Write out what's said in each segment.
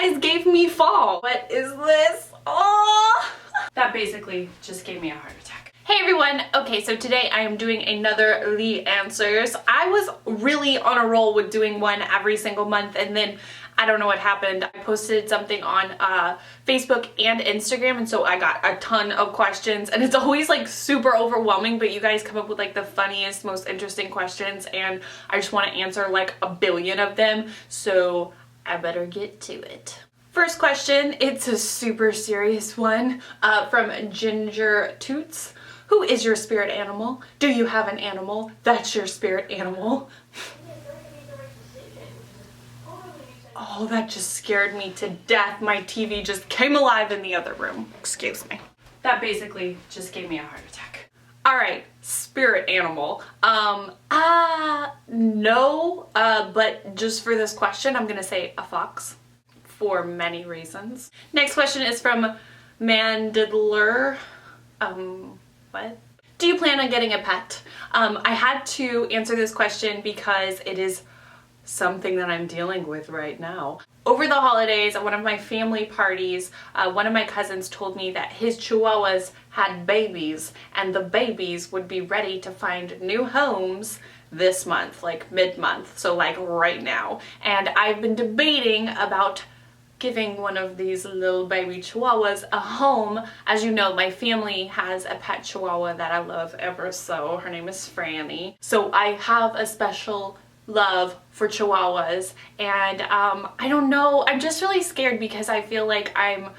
guys gave me fall. What is this? Oh! That basically just gave me a heart attack. Hey everyone! Okay, so today I am doing another LeighAnnSays. I was really on a roll with doing one every single month, and then I don't know what happened. I posted something on Facebook and Instagram, and so I got a ton of questions, and it's always like super overwhelming, but you guys come up with like the funniest, most interesting questions, and I just want to answer like a billion of them, so I better get to it. First question, it's a super serious one from Ginger Toots. Who is your spirit animal? Do you have an animal that's your spirit animal? Oh, that just scared me to death. My TV just came alive in the other room. Excuse me. That basically just gave me a heart attack. All right, spirit animal. No, but just for this question, I'm gonna say a fox for many reasons. Next question is from Mandidler. What? Do you plan on getting a pet? I had to answer this question because it is something that I'm dealing with right now. Over the holidays, at one of my family parties, one of my cousins told me that his chihuahuas had babies, and the babies would be ready to find new homes this month, like mid-month, so like right now. And I've been debating about giving one of these little baby chihuahuas a home. As you know, my family has a pet chihuahua that I love ever so. Her name is Franny. So I have a special love for chihuahuas, and I don't know, I'm just really scared because I feel like I'm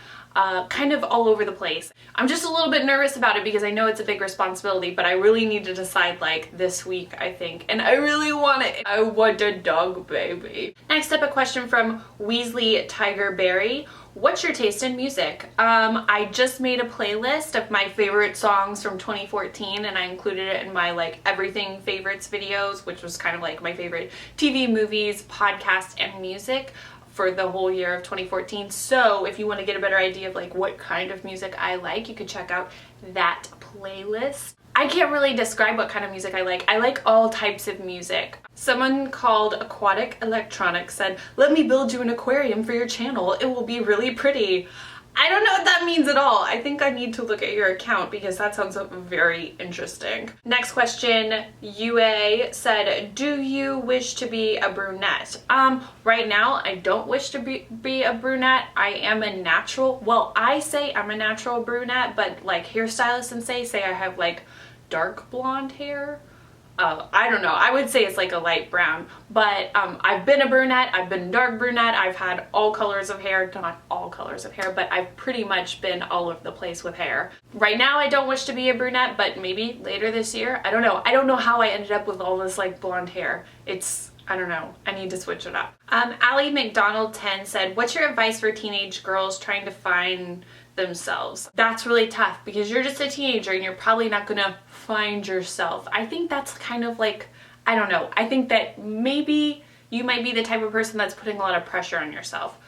kind of all over the place. I'm just a little bit nervous about it because I know it's a big responsibility, but I really need to decide like this week, I think, and I really want it. I want a dog baby. Next up, a question from Weasley Tigerberry. What's your taste in music? I just made a playlist of my favorite songs from 2014, and I included it in my like everything favorites videos, which was kind of like my favorite TV, movies, podcasts, and music for the whole year of 2014. So if you want to get a better idea of like what kind of music I like, you could check out that playlist. I can't really describe what kind of music I like. I like all types of music. Someone called Aquatic Electronics said, "Let me build you an aquarium for your channel. It will be really pretty." I don't know what that means at all. I think I need to look at your account because that sounds very interesting. Next question, youve said, do you wish to be a brunette? Right now, I don't wish to be a brunette. I am a natural, well, I say I'm a natural brunette, but like hairstylists and say I have like dark blonde hair. I don't know, I would say it's like a light brown, but I've been a brunette, I've been dark brunette, I've had all colors of hair, not all colors of hair, but I've pretty much been all over the place with hair. Right now I don't wish to be a brunette, but maybe later this year, I don't know. I don't know how I ended up with all this like blonde hair. I don't know, I need to switch it up. Allie McDonald 10 said, what's your advice for teenage girls trying to find themselves? That's really tough because you're just a teenager and you're probably not gonna find yourself. I think that's kind of like, I don't know, I think that maybe you might be the type of person that's putting a lot of pressure on yourself.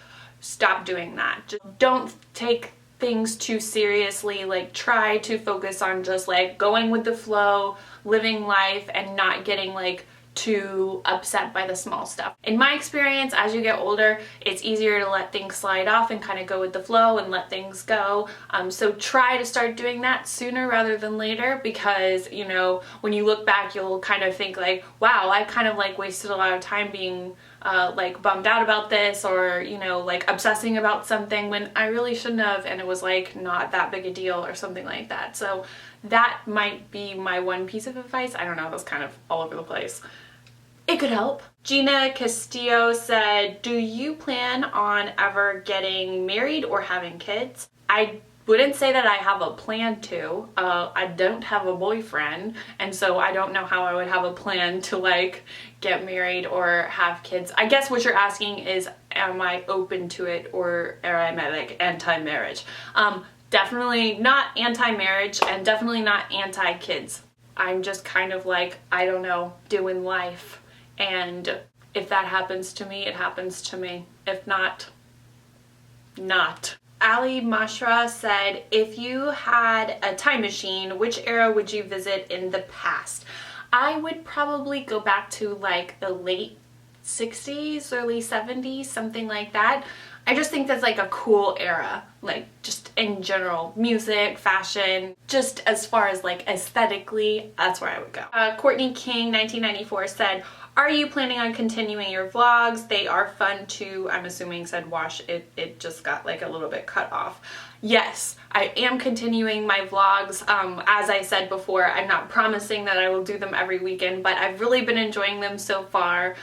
Stop doing that. Just don't take things too seriously. Like try to focus on just like going with the flow, living life, and not getting like too upset by the small stuff. In my experience, as you get older, it's easier to let things slide off and kind of go with the flow and let things go. So try to start doing that sooner rather than later, because you know, when you look back, you'll kind of think like, wow, I kind of like wasted a lot of time being like bummed out about this, or you know, like obsessing about something when I really shouldn't have, and it was like not that big a deal or something like that. So that might be my one piece of advice. I don't know, that's kind of all over the place. It could help. Gina Castillo said, do you plan on ever getting married or having kids? I wouldn't say that I have a plan to. I don't have a boyfriend, and so I don't know how I would have a plan to like get married or have kids. I guess what you're asking is, am I open to it, or am I like anti-marriage? Definitely not anti-marriage, and definitely not anti-kids. I'm just kind of like, I don't know, doing life. And if that happens to me, it happens to me. If not, not. Ali Mashra said, if you had a time machine, which era would you visit in the past? I would probably go back to like the late 60s, early 70s, something like that. I just think that's like a cool era, like just in general, music, fashion, just as far as like aesthetically, that's where I would go. Courtney King 1994 said, are you planning on continuing your vlogs? They are fun to, I'm assuming said wash, it just got like a little bit cut off. Yes, I am continuing my vlogs. As I said before, I'm not promising that I will do them every weekend, but I've really been enjoying them so far.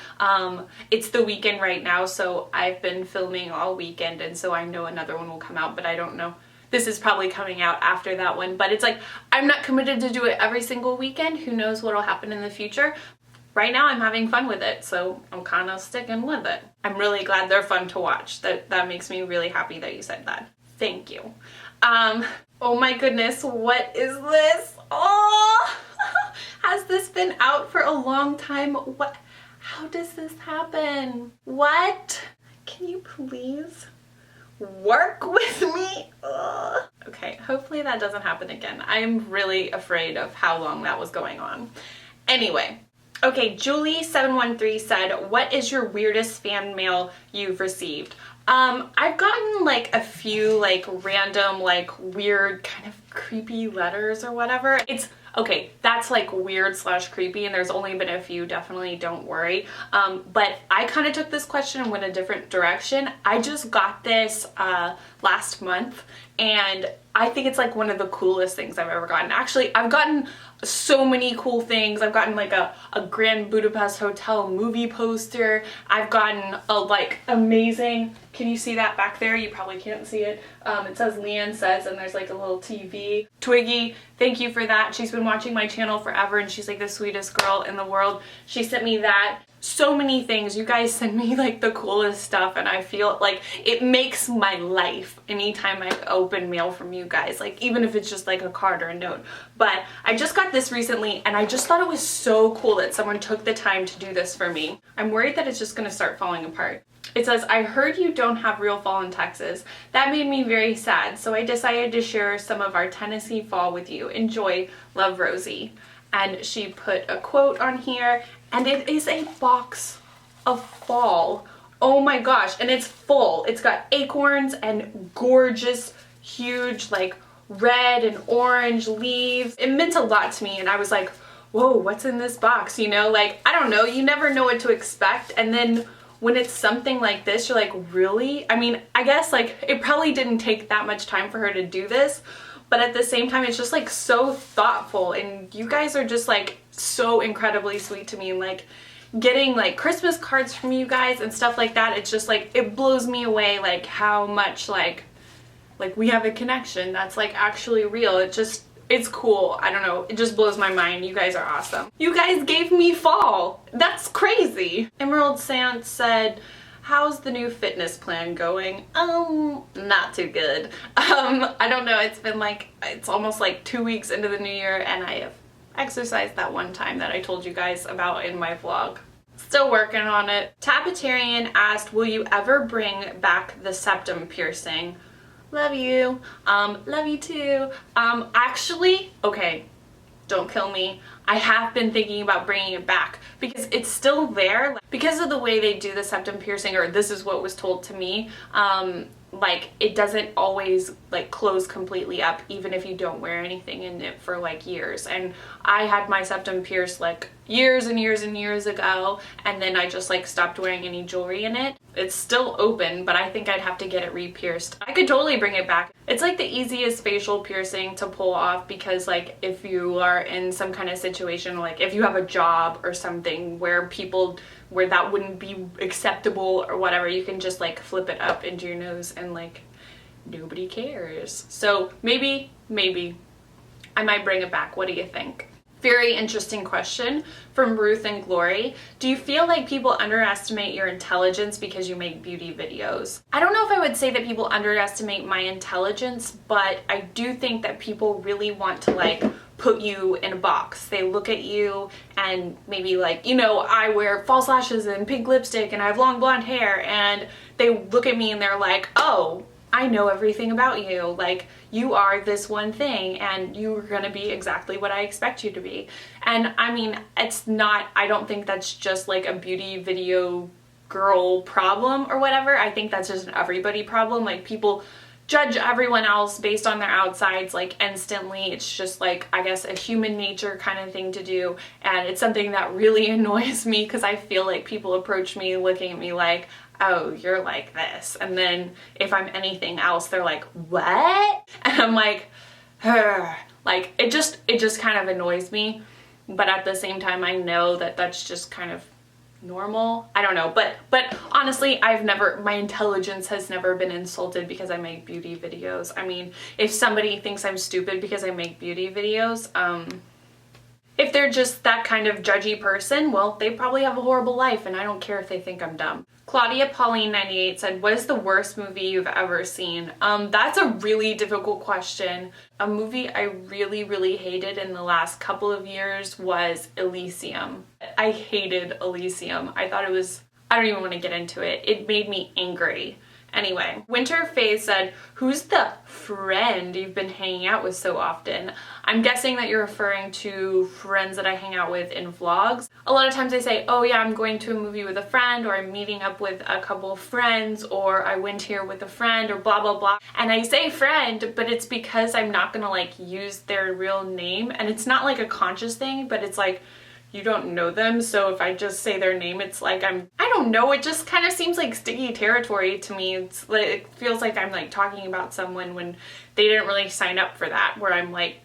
It's the weekend right now, so I've been filming all weekend, and so I know another one will come out, but I don't know. This is probably coming out after that one, but it's like, I'm not committed to do it every single weekend. Who knows what will happen in the future? Right now I'm having fun with it, so I'm kind of sticking with it. I'm really glad they're fun to watch. That makes me really happy that you said that. Thank you. Oh my goodness, what is this? Oh, has this been out for a long time? What? How does this happen? What? Can you please work with me? Ugh. Okay, hopefully that doesn't happen again. I'm really afraid of how long that was going on. Anyway. Okay, Julie713 said, what is your weirdest fan mail you've received? I've gotten like a few like random like weird kind of creepy letters or whatever. It's okay, that's like weird / creepy, and there's only been a few, definitely don't worry. But I kind of took this question and went a different direction. I just got this last month, and I think it's like one of the coolest things I've ever gotten. Actually, I've gotten so many cool things. I've gotten like a Grand Budapest Hotel movie poster. I've gotten a like amazing, can you see that back there? You probably can't see it. It says LeighAnnSays, and there's like a little TV. Twiggy, thank you for that. She's been watching my channel forever, and she's like the sweetest girl in the world. She sent me that. So many things. You guys send me like the coolest stuff, and I feel like it makes my life anytime I open mail from you guys, like even if it's just like a card or a note. But I just got this recently, and I just thought it was so cool that someone took the time to do this for me. I'm worried that it's just gonna start falling apart. It says, I heard you don't have real fall in Texas. That made me very sad, so I decided to share some of our Tennessee fall with you. Enjoy, love, Rosie. And she put a quote on here, and it is a box of fall. Oh my gosh, and it's full. It's got acorns and gorgeous, huge, like red and orange leaves. It meant a lot to me, and I was like, whoa, what's in this box? You know, like, I don't know, you never know what to expect, and then when it's something like this, you're like, really? I mean, I guess like it probably didn't take that much time for her to do this, but at the same time, it's just like so thoughtful, and you guys are just like so incredibly sweet to me, and like getting like Christmas cards from you guys and stuff like that, it's just like, it blows me away like how much like we have a connection that's like actually real. It's cool. I don't know. It just blows my mind. You guys are awesome. You guys gave me fall. That's crazy. Emerald Sant said, how's the new fitness plan going? Not too good. I don't know. It's been like, it's almost like 2 weeks into the new year, and I have exercised that one time that I told you guys about in my vlog. Still working on it. Tapitarian asked, will you ever bring back the septum piercing? Love you. Love you too. Actually, okay, don't kill me. I have been thinking about bringing it back because it's still there. Because of the way they do the septum piercing, or this is what was told to me, like it doesn't always like close completely up even if you don't wear anything in it for like years. And I had my septum pierced like years and years and years ago, and then I just like stopped wearing any jewelry in it. It's still open, but I think I'd have to get it re-pierced. I could totally bring it back. It's like the easiest facial piercing to pull off, because like if you are in some kind of situation, like if you have a job or something where that wouldn't be acceptable or whatever, you can just like flip it up into your nose and like nobody cares. So maybe I might bring it back. What do you think? Very interesting question from Ruth and Glory. Do you feel like people underestimate your intelligence because you make beauty videos? I don't know if I would say that people underestimate my intelligence, but I do think that people really want to like put you in a box. They look at you and maybe like, you know, I wear false lashes and pink lipstick and I have long blonde hair, and they look at me and they're like, oh, I know everything about you. Like, you are this one thing and you're gonna be exactly what I expect you to be. And I mean, it's not, I don't think that's just like a beauty video girl problem or whatever. I think that's just an everybody problem. Like, people judge everyone else based on their outsides like instantly. It's just like, I guess, a human nature kind of thing to do, and it's something that really annoys me because I feel like people approach me looking at me like, oh, you're like this, and then if I'm anything else they're like, what? And I'm like, like, it just kind of annoys me, but at the same time I know that that's just kind of normal. I don't know, but honestly, my intelligence has never been insulted because I make beauty videos. I mean, if somebody thinks I'm stupid because I make beauty videos, if they're just that kind of judgy person, well, they probably have a horrible life, and I don't care if they think I'm dumb. Claudia Pauline 98 said, what is the worst movie you've ever seen? That's a really difficult question. A movie I really hated in the last couple of years was Elysium. I hated Elysium. I thought it was, I don't even want to get into it. It made me angry. Anyway, Winter Faye said, who's the friend you've been hanging out with so often? I'm guessing that you're referring to friends that I hang out with in vlogs. A lot of times I say, oh yeah, I'm going to a movie with a friend, or I'm meeting up with a couple of friends, or I went here with a friend, or blah blah blah. And I say friend, but it's because I'm not gonna like use their real name, and it's not like a conscious thing, but it's like, you don't know them, so if I just say their name, it's like I don't know, it just kind of seems like sticky territory to me. It's like, it feels like I'm like talking about someone when they didn't really sign up for that, where I'm like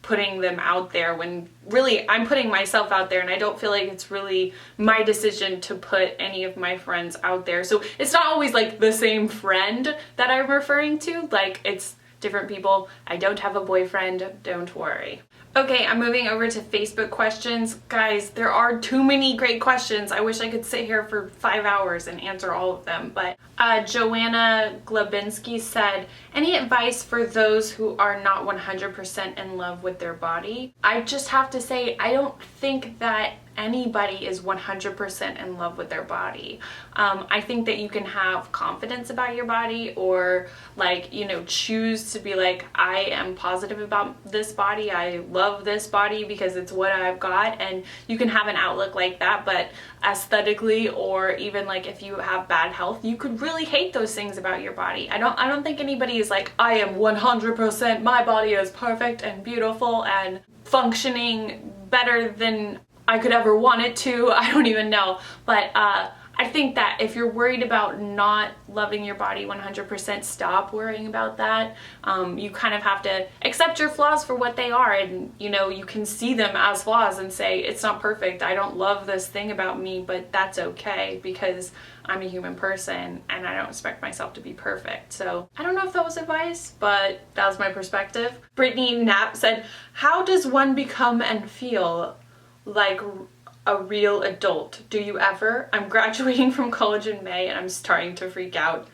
putting them out there when really I'm putting myself out there, and I don't feel like it's really my decision to put any of my friends out there. So it's not always like the same friend that I'm referring to, like it's different people. I don't have a boyfriend, don't worry. Okay, I'm moving over to Facebook questions. Guys, there are too many great questions. I wish I could sit here for 5 hours and answer all of them, but Joanna Glabinski said, any advice for those who are not 100% in love with their body? I just have to say, I don't think that anybody is 100% in love with their body. I think that you can have confidence about your body, or like, you know, choose to be like, I am positive about this body, I love this body because it's what I've got, and you can have an outlook like that. But aesthetically, or even like if you have bad health, you could really hate those things about your body. I don't think anybody is like, I am 100%, my body is perfect and beautiful and functioning better than I could ever want it to. I don't even know, but I think that if you're worried about not loving your body 100%, stop worrying about that. You kind of have to accept your flaws for what they are, and you know, you can see them as flaws and say, it's not perfect, I don't love this thing about me, but that's okay because I'm a human person and I don't expect myself to be perfect. So I don't know if that was advice, but that was my perspective. Brittany Knapp said, how does one become and feel like a real adult? Do you ever? I'm graduating from college in May and I'm starting to freak out. ...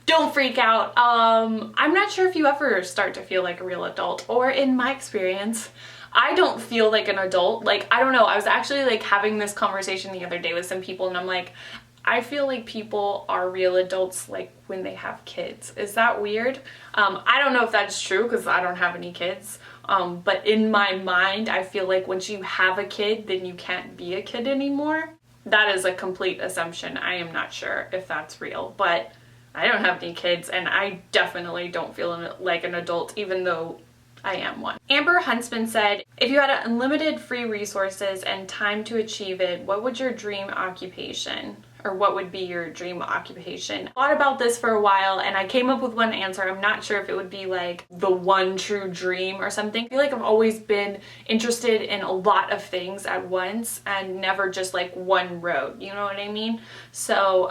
Don't freak out. I'm not sure if you ever start to feel like a real adult, or in my experience, I don't feel like an adult. Like, I don't know, I was actually like having this conversation the other day with some people, and I'm like, I feel like people are real adults like when they have kids. Is that weird? I don't know if that's true because I don't have any kids. But in my mind, I feel like once you have a kid, then you can't be a kid anymore. That is a complete assumption. I am not sure if that's real, but I don't have any kids, and I definitely don't feel like an adult, even though I am one. Amber Huntsman said, if you had unlimited free resources and time to achieve it, what would your dream occupation? Or what would be your dream occupation? I thought about this for a while and I came up with one answer. I'm not sure if it would be like the one true dream or something. I feel like I've always been interested in a lot of things at once and never just like one road, you know what I mean? So,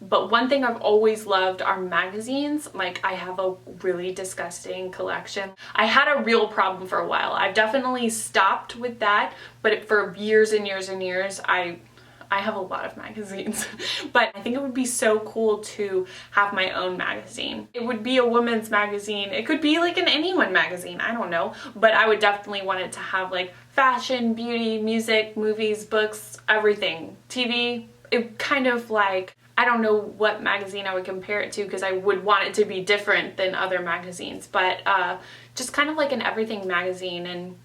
but one thing I've always loved are magazines. Like, I have a really disgusting collection. I had a real problem for a while. I've definitely stopped with that, but for years and years and years, I have a lot of magazines, but I think it would be so cool to have my own magazine. It would be a women's magazine. It could be like an anyone magazine, I don't know, but I would definitely want it to have like fashion, beauty, music, movies, books, everything. TV, it kind of like, I don't know what magazine I would compare it to because I would want it to be different than other magazines, but just kind of like an everything magazine. And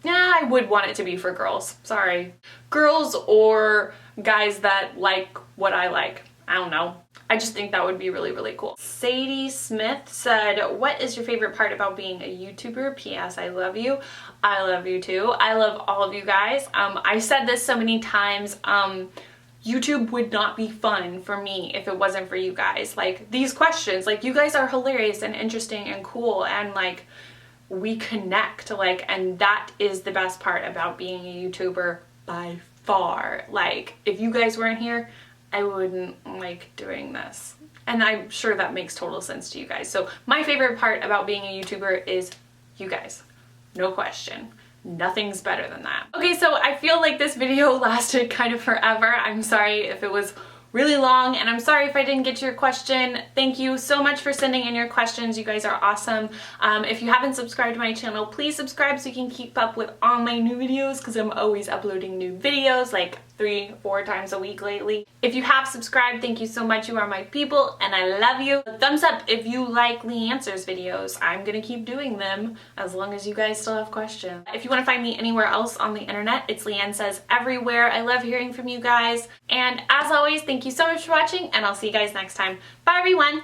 yeah, I would want it to be for girls. Sorry. Girls or guys that like what I like. I don't know. I just think that would be really, really cool. Sadie Smith said, what is your favorite part about being a YouTuber? P.S. I love you. I love you too. I love all of you guys. I said this so many times. YouTube would not be fun for me if it wasn't for you guys. Like, these questions, like, you guys are hilarious and interesting and cool, and like, we connect, like, and that is the best part about being a YouTuber by far. Like, if you guys weren't here, I wouldn't like doing this. And I'm sure that makes total sense to you guys. So my favorite part about being a YouTuber is you guys. No question. Nothing's better than that. Okay, so I feel like this video lasted kind of forever. I'm sorry if it was really long, and I'm sorry if I didn't get to your question. Thank you so much for sending in your questions. You guys are awesome. If you haven't subscribed to my channel, please subscribe so you can keep up with all my new videos, because I'm always uploading new videos like 3-4 times a week lately. If you have subscribed, thank you so much. You are my people and I love you. Thumbs up if you like LeighAnnSays videos. I'm gonna keep doing them as long as you guys still have questions. If you want to find me anywhere else on the internet, it's LeighAnnSays everywhere. I love hearing from you guys. And as always, thank you so much for watching, and I'll see you guys next time. Bye everyone.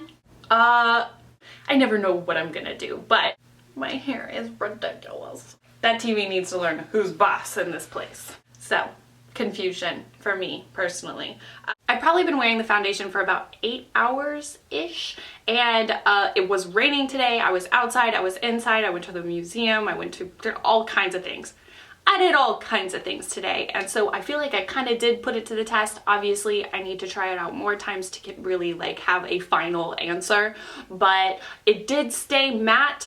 I never know what I'm gonna do, but my hair is ridiculous. That TV needs to learn who's boss in this place. So, confusion for me personally. I've probably been wearing the foundation for about 8 hours-ish, and it was raining today. I was outside, I was inside, I went to the museum, I went to all kinds of things. I did all kinds of things today, and so I feel like I kind of did put it to the test. Obviously, I need to try it out more times to really like have a final answer, but it did stay matte.